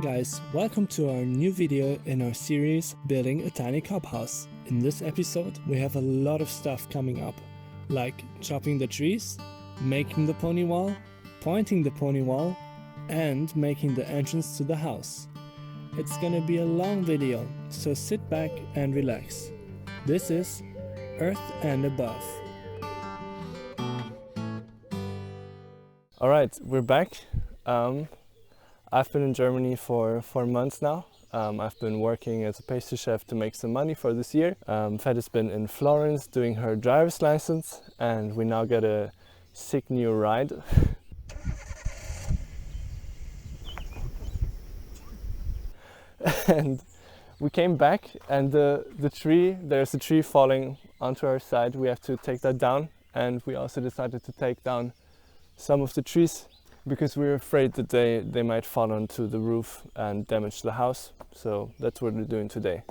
guys, welcome to our new video in our series Building a Tiny Cob House. In this episode we have a lot of stuff coming up, like chopping the trees, making the pony wall, pointing the pony wall, and making the entrance to the house. It's gonna be a long video, so sit back and relax. This is Earth and Above. Alright, we're back. I've been in Germany for 4 months now. I've been working as a pastry chef to make some money for this year. Fed has been in Florence doing her driver's license, and we now get a sick new ride. And we came back, and there's a tree falling onto our side. We have to take that down, and we also decided to take down some of the trees because we were afraid that they might fall onto the roof and damage the house. So that's what we're doing today.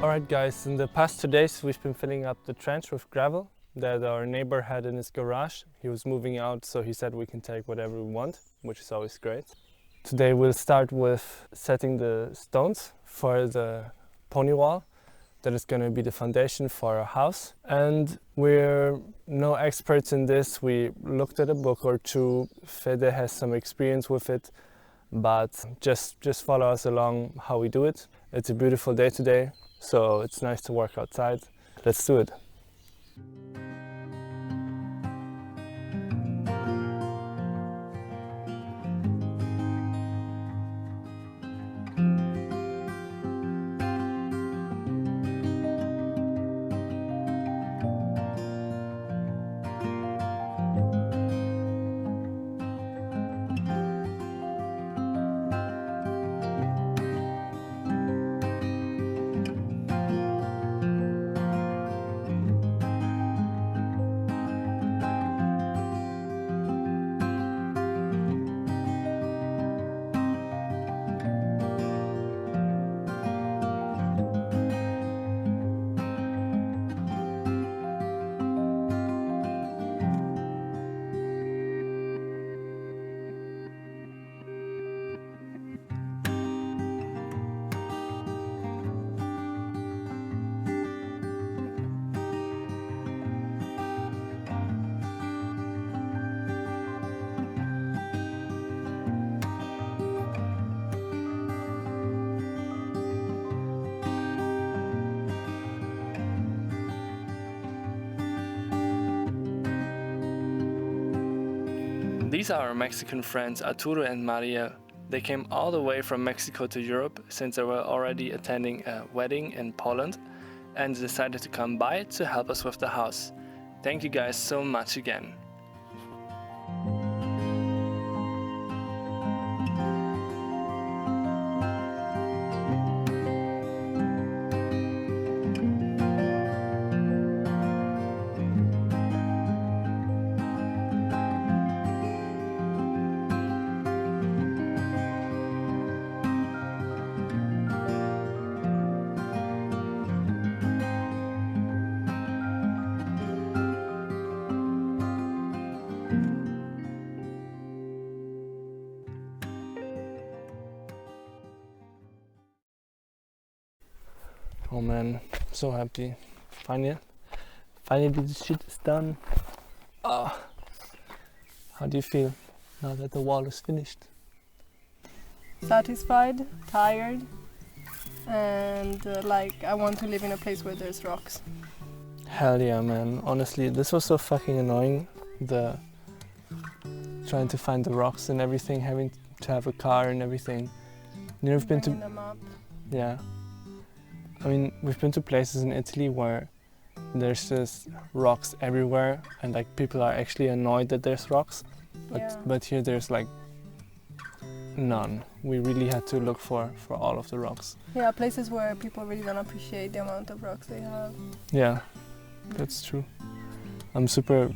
Alright guys, in the past 2 days we've been filling up the trench with gravel that our neighbor had in his garage. He was moving out, so he said we can take whatever we want, which is always great. Today we'll start with setting the stones for the pony wall. That is going to be the foundation for our house. And we're no experts in this. We looked at a book or two. Fede has some experience with it, but just follow us along how we do it. It's a beautiful day today, so it's nice to work outside. Let's do it. These are our Mexican friends Arturo and Maria. They came all the way from Mexico to Europe since they were already attending a wedding in Poland and decided to come by to help us with the house. Thank you guys so much again. Oh man, so happy. Finally, Finally this shit is done. Oh. How do you feel now that the wall is finished? Satisfied, tired, and like I want to live in a place where there's rocks. Hell yeah, man. Honestly, this was so fucking annoying. Trying to find the rocks and everything, having to have a car and everything. We've been to them up. Yeah. I mean, we've been to places in Italy where there's just rocks everywhere and like people are actually annoyed that there's rocks. But here there's like none. We really had to look for all of the rocks. Yeah, places where people really don't appreciate the amount of rocks they have. Yeah, that's true. I'm super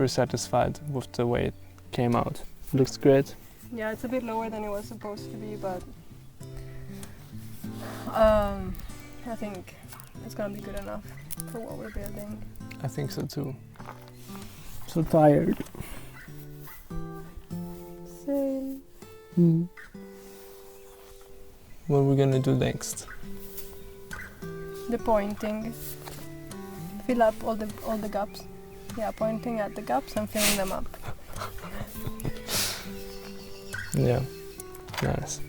satisfied with the way it came out. Looks great. Yeah, it's a bit lower than it was supposed to be, but I think it's gonna be good enough for what we're building. I think so too. So tired. Same. What are we gonna do next? The pointing. Fill up all the gaps. Yeah, pointing at the gaps and filling them up. Yeah, nice.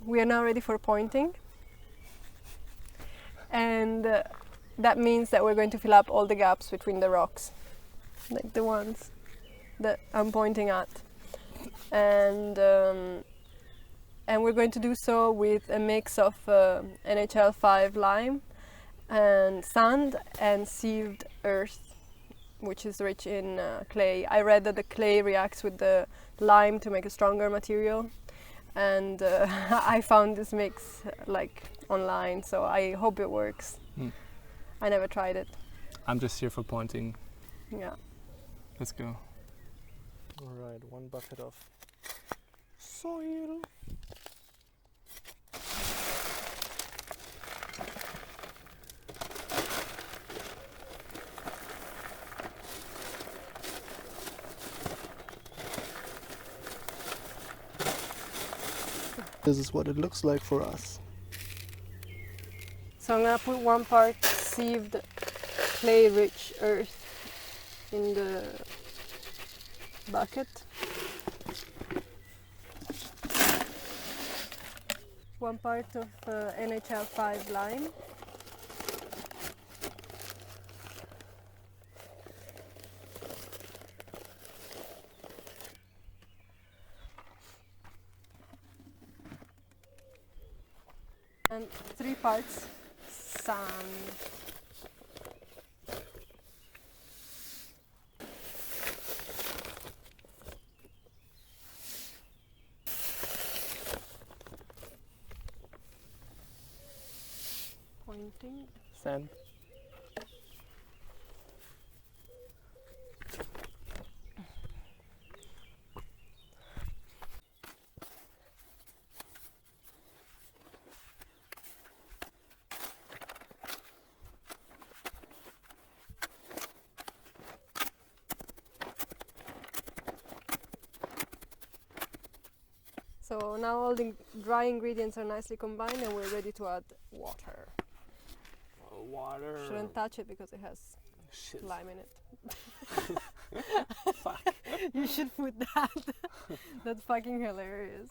We are now ready for pointing. And that means that we're going to fill up all the gaps between the rocks. Like the ones that I'm pointing at. And we're going to do so with a mix of NHL 5 lime and sand and sieved earth, which is rich in clay. I read that the clay reacts with the lime to make a stronger material, and I found this mix like online, so I hope it works. I never tried it. I'm just here for pointing. Yeah. Let's go. All right, 1 bucket of soil. This is what it looks like for us. So I'm gonna put 1 part sieved clay-rich earth in the bucket. 1 part of NHL 5 lime. And 3 parts sand. Pointing. Sand. So now all the dry ingredients are nicely combined and we're ready to add water. Water. Shouldn't touch it because it has Shit. lime in it. Fuck. You should put that. That's fucking hilarious.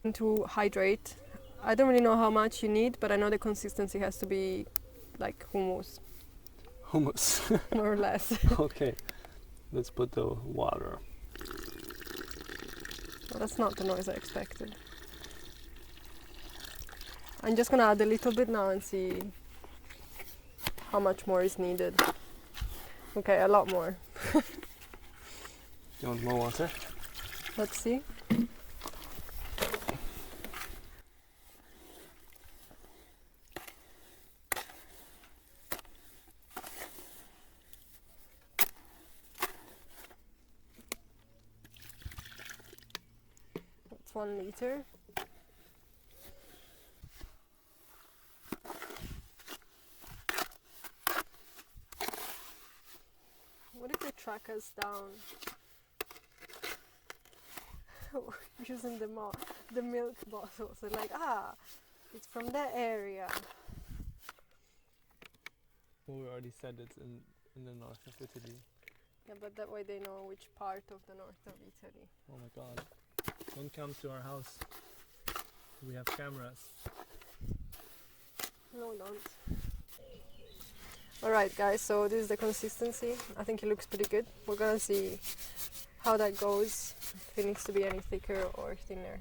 And to hydrate, I don't really know how much you need, but I know the consistency has to be like hummus, Hummus. more or less. Okay. Let's put the water. Well, that's not the noise I expected. I'm just gonna add a little bit now and see how much more is needed. Okay, a lot more. You want more water? Let's see. That's 1 liter. What if they track us down using the milk bottle? So like, it's from that area. We already said it's in the north of Italy. Yeah, but that way they know which part of the north of Italy. Oh my god. Don't come to our house. We have cameras. No, don't. Alright guys, so this is the consistency. I think it looks pretty good. We're gonna see how that goes, if it needs to be any thicker or thinner.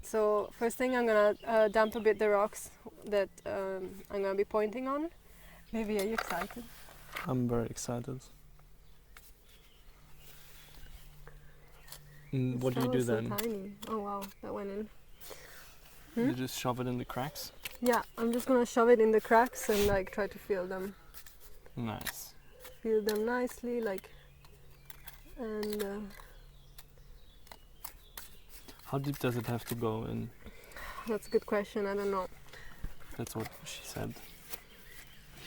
So first thing, I'm gonna damp a bit the rocks that I'm gonna be pointing on. Maybe, are you excited? I'm very excited. What do you do so then? Tiny. Oh wow, that went in. You just shove it in the cracks? Yeah, I'm just gonna shove it in the cracks and like try to fill them. Nice. Fill them nicely, like, and How deep does it have to go in? that's a good question. I don't know. That's what she said.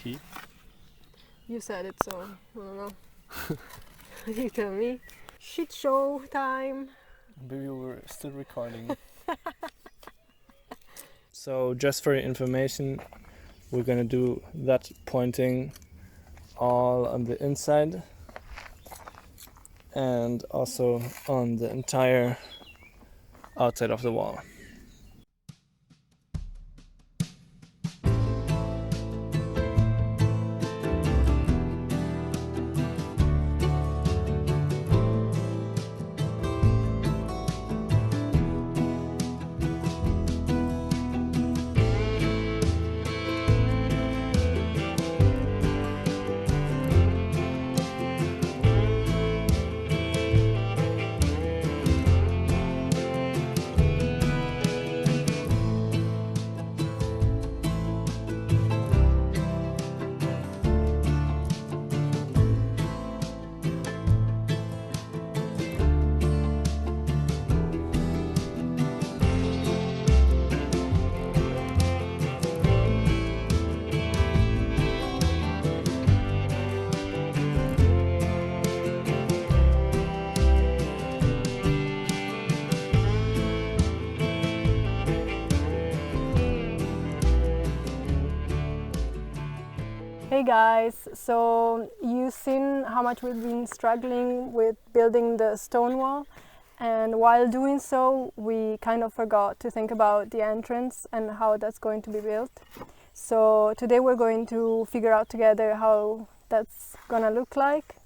He? You said it, so I don't know. You tell me. Shit show time. Maybe we're still recording. So just for your information, we're gonna do that pointing all on the inside and also on the entire outside of the wall. Hey guys, so you've seen how much we've been struggling with building the stone wall, and while doing so we kind of forgot to think about the entrance and how that's going to be built. So today we're going to figure out together how that's gonna look like,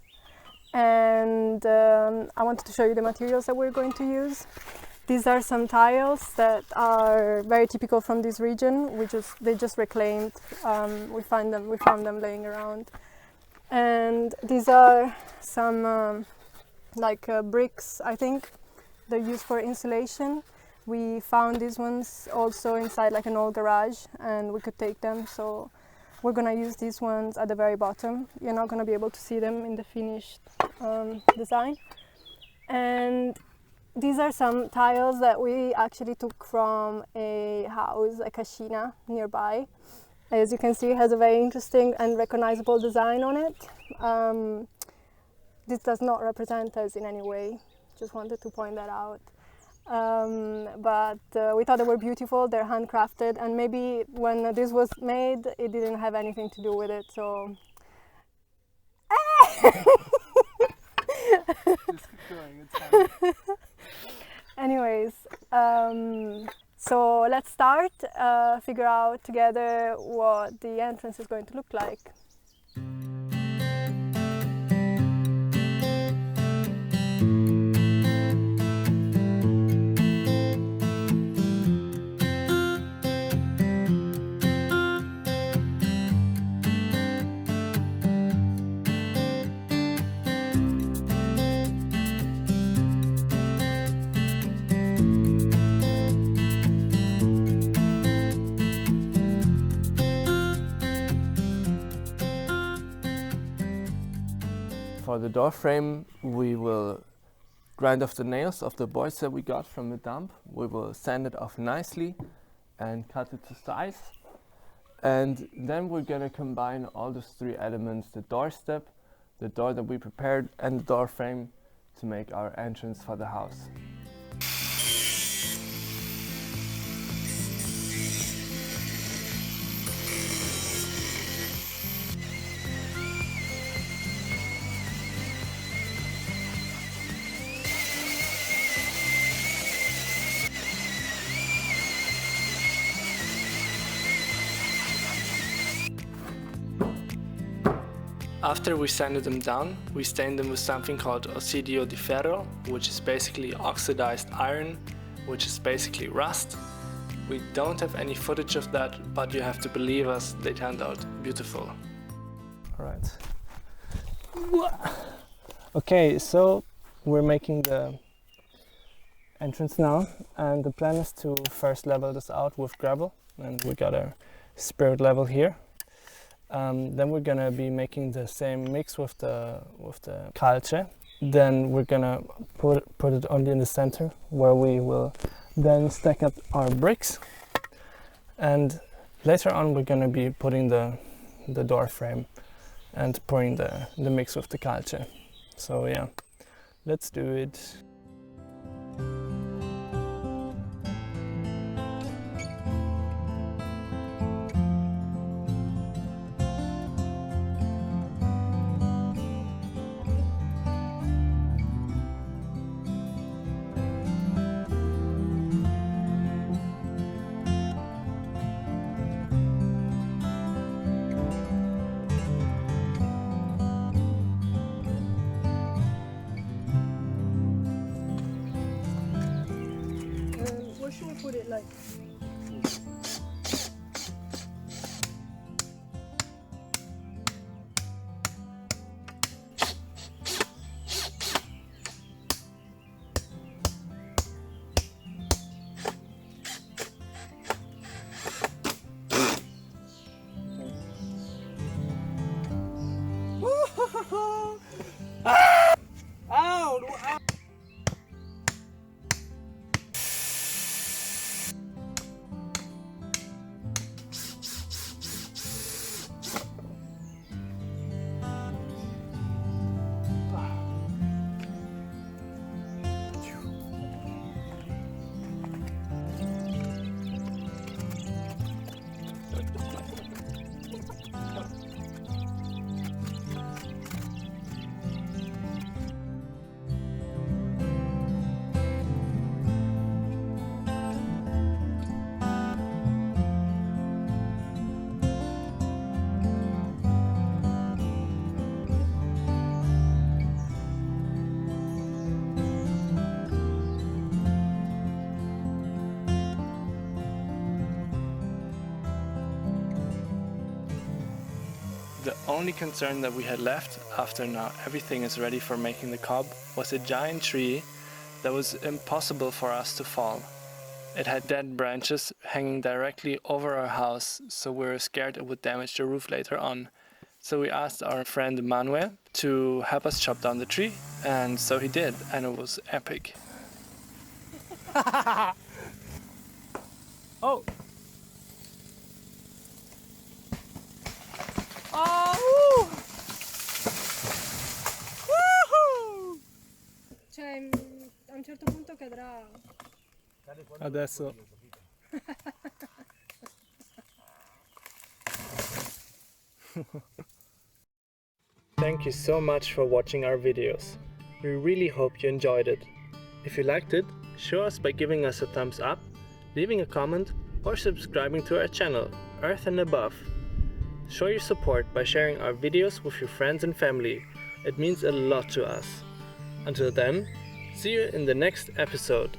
and I wanted to show you the materials that we're going to use. These are some tiles that are very typical from this region. They just reclaimed. We found them laying around, and these are some bricks. I think they're used for insulation. We found these ones also inside like an old garage, and we could take them. So we're gonna use these ones at the very bottom. You're not gonna be able to see them in the finished design. And these are some tiles that we actually took from a house, a cascina nearby. As you can see, it has a very interesting and recognizable design on it. This does not represent us in any way, just wanted to point that out. But we thought they were beautiful, they're handcrafted, and maybe when this was made, it didn't have anything to do with it, so... Just keep going, it's fine. Anyways, so let's start, figure out together what the entrance is going to look like. For the door frame, we will grind off the nails of the boards that we got from the dump. We will sand it off nicely and cut it to size. And then we're gonna combine all those three elements, the door step, the door that we prepared, and the door frame to make our entrance for the house. After we sanded them down, we stained them with something called ossidio di ferro, which is basically oxidized iron, which is basically rust. We don't have any footage of that, but you have to believe us, they turned out beautiful. Alright. Okay, so we're making the entrance now, and the plan is to first level this out with gravel, and we got our spirit level here. Then we're gonna be making the same mix with the calce. Then we're gonna put it only in the center, where we will then stack up our bricks. And later on we're gonna be putting the door frame and pouring the mix with the calce. So yeah, let's do it. Where should we put it, like? The only concern that we had left, after now everything is ready for making the cob, was a giant tree that was impossible for us to fall. It had dead branches hanging directly over our house, so we were scared it would damage the roof later on. So we asked our friend Manuel to help us chop down the tree, and so he did, and it was epic. Oh! Oh! Woohoo! Cioè, a un certo punto cadrà. Adesso. Thank you so much for watching our videos. We really hope you enjoyed it. If you liked it, show us by giving us a thumbs up, leaving a comment, or subscribing to our channel, Earth and Above. Show your support by sharing our videos with your friends and family. It means a lot to us. Until then, see you in the next episode.